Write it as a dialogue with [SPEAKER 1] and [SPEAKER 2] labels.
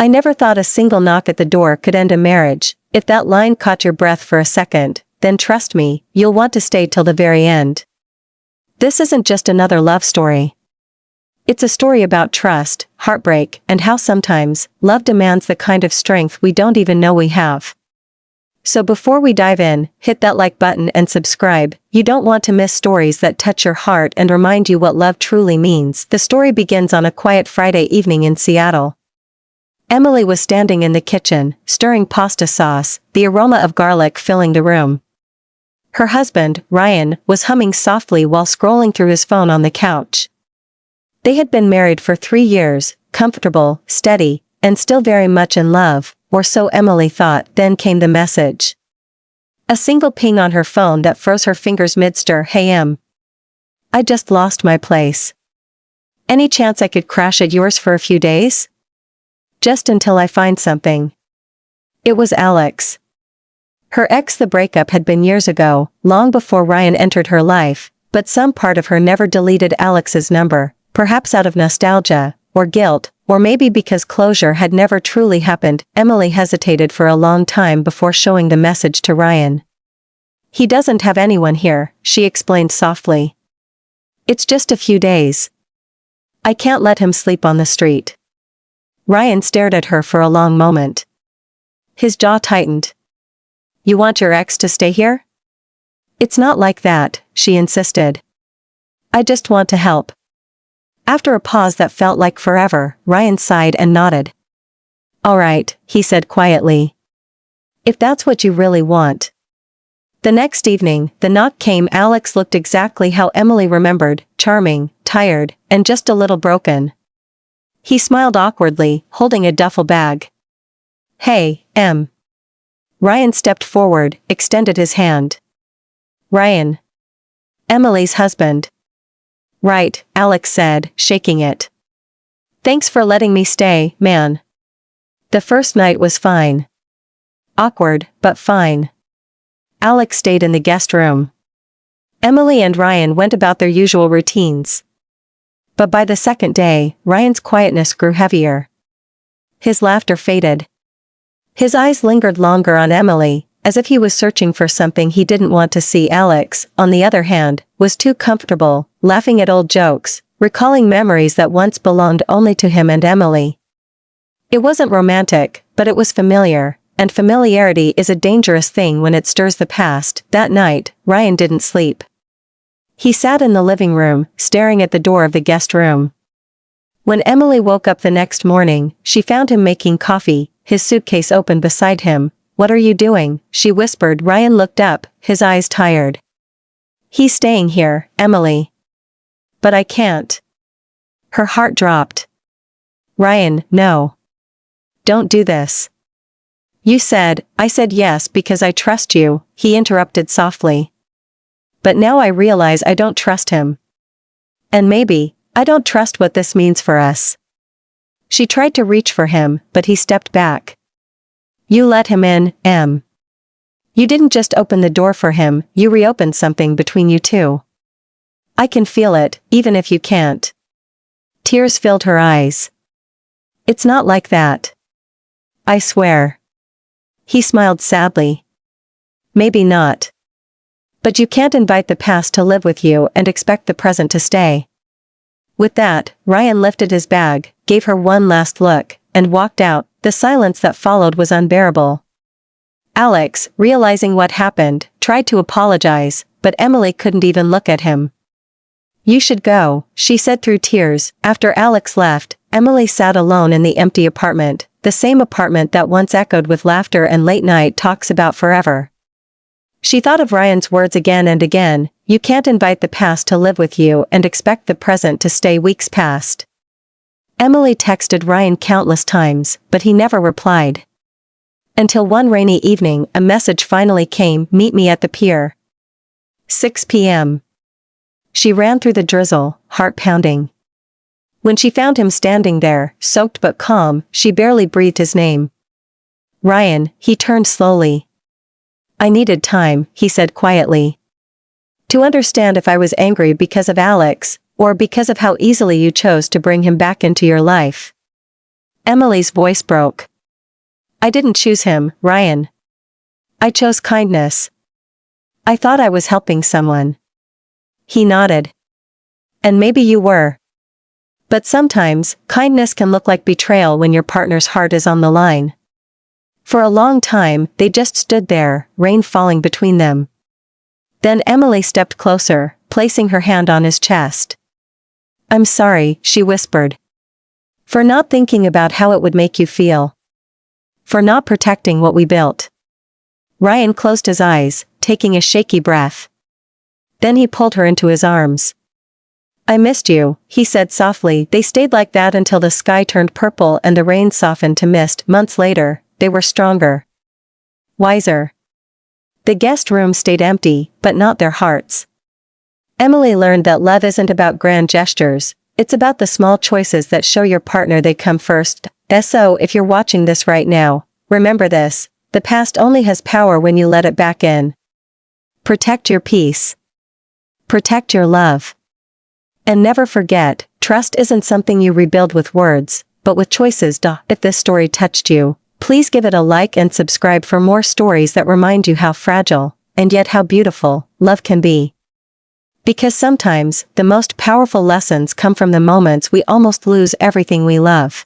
[SPEAKER 1] I never thought a single knock at the door could end a marriage. If that line caught your breath for a second, then trust me, you'll want to stay till the very end. This isn't just another love story. It's a story about trust, heartbreak, and how sometimes, love demands the kind of strength we don't even know we have. So before we dive in, hit that like button and subscribe. You don't want to miss stories that touch your heart and remind you what love truly means. The story begins on a quiet Friday evening in Seattle. Emily was standing in the kitchen, stirring pasta sauce, the aroma of garlic filling the room. Her husband, Ryan, was humming softly while scrolling through his phone on the couch. They had been married for 3 years, comfortable, steady, and still very much in love, or so Emily thought. Then came the message. A single ping on her phone that froze her fingers mid-stir. "Hey I just lost my place. Any chance I could crash at yours for a few days? Just until I find something." It was Alex. Her ex. The breakup had been years ago, long before Ryan entered her life, but some part of her never deleted Alex's number, perhaps out of nostalgia, or guilt, or maybe because closure had never truly happened. Emily hesitated for a long time before showing the message to Ryan. "He doesn't have anyone here," she explained softly. "It's just a few days. I can't let him sleep on the street." Ryan stared at her for a long moment. His jaw tightened. "You want your ex to stay here?" "It's not like that," she insisted. "I just want to help." After a pause that felt like forever, Ryan sighed and nodded. "All right," he said quietly. "If that's what you really want." The next evening, the knock came. Alex looked exactly how Emily remembered, charming, tired, and just a little broken. He smiled awkwardly, holding a duffel bag. "Hey, Em." Ryan stepped forward, extended his hand. "Ryan. Emily's husband." "Right," Alex said, shaking it. "Thanks for letting me stay, man. The first night was fine. Awkward, but fine." Alex stayed in the guest room. Emily and Ryan went about their usual routines. But by the second day, Ryan's quietness grew heavier. His laughter faded. His eyes lingered longer on Emily, as if he was searching for something he didn't want to see. Alex, on the other hand, was too comfortable, laughing at old jokes, recalling memories that once belonged only to him and Emily. It wasn't romantic, but it was familiar, and familiarity is a dangerous thing when it stirs the past. That night, Ryan didn't sleep. He sat in the living room, staring at the door of the guest room. When Emily woke up the next morning, she found him making coffee, his suitcase open beside him. "What are you doing?" she whispered. Ryan looked up, his eyes tired. "He's staying here, Emily." "But I can't." Her heart dropped. "Ryan, no. Don't do this." "You said." "I said yes because I trust you," he interrupted softly. "But now I realize I don't trust him. And maybe, I don't trust what this means for us." She tried to reach for him, but he stepped back. "You let him in, Em. You didn't just open the door for him, you reopened something between you two. I can feel it, even if you can't." Tears filled her eyes. "It's not like that. I swear." He smiled sadly. "Maybe not. But you can't invite the past to live with you and expect the present to stay." With that, Ryan lifted his bag, gave her one last look, and walked out. The silence that followed was unbearable. Alex, realizing what happened, tried to apologize, but Emily couldn't even look at him. "You should go," she said through tears. After Alex left, Emily sat alone in the empty apartment, the same apartment that once echoed with laughter and late-night talks about forever. She thought of Ryan's words again and again. "You can't invite the past to live with you and expect the present to stay." Weeks passed. Emily texted Ryan countless times, but he never replied. Until one rainy evening, a message finally came. "Meet me at the pier. 6 p.m. She ran through the drizzle, heart pounding. When she found him standing there, soaked but calm, she barely breathed his name. "Ryan," he turned slowly. "I needed time," he said quietly. "To understand if I was angry because of Alex, or because of how easily you chose to bring him back into your life." Emily's voice broke. I didn't choose him, Ryan. I chose kindness. I thought I was helping someone. He nodded. And maybe you were. But sometimes, kindness can look like betrayal when your partner's heart is on the line. For a long time, they just stood there, rain falling between them. Then Emily stepped closer, placing her hand on his chest. I'm sorry, she whispered. For not thinking about how it would make you feel. For not protecting what we built. Ryan closed his eyes, taking a shaky breath. Then he pulled her into his arms. I missed you, he said softly. They stayed like that until the sky turned purple and the rain softened to mist. Months later, they were stronger. Wiser. The guest room stayed empty, but not their hearts. Emily learned that love isn't about grand gestures, it's about the small choices that show your partner they come first. So if you're watching this right now, remember this, the past only has power when you let it back in. Protect your peace. Protect your love. And never forget, trust isn't something you rebuild with words, but with choices. If this story touched you, please give it a like and subscribe for more stories that remind you how fragile, and yet how beautiful, love can be. Because sometimes, the most powerful lessons come from the moments we almost lose everything we love.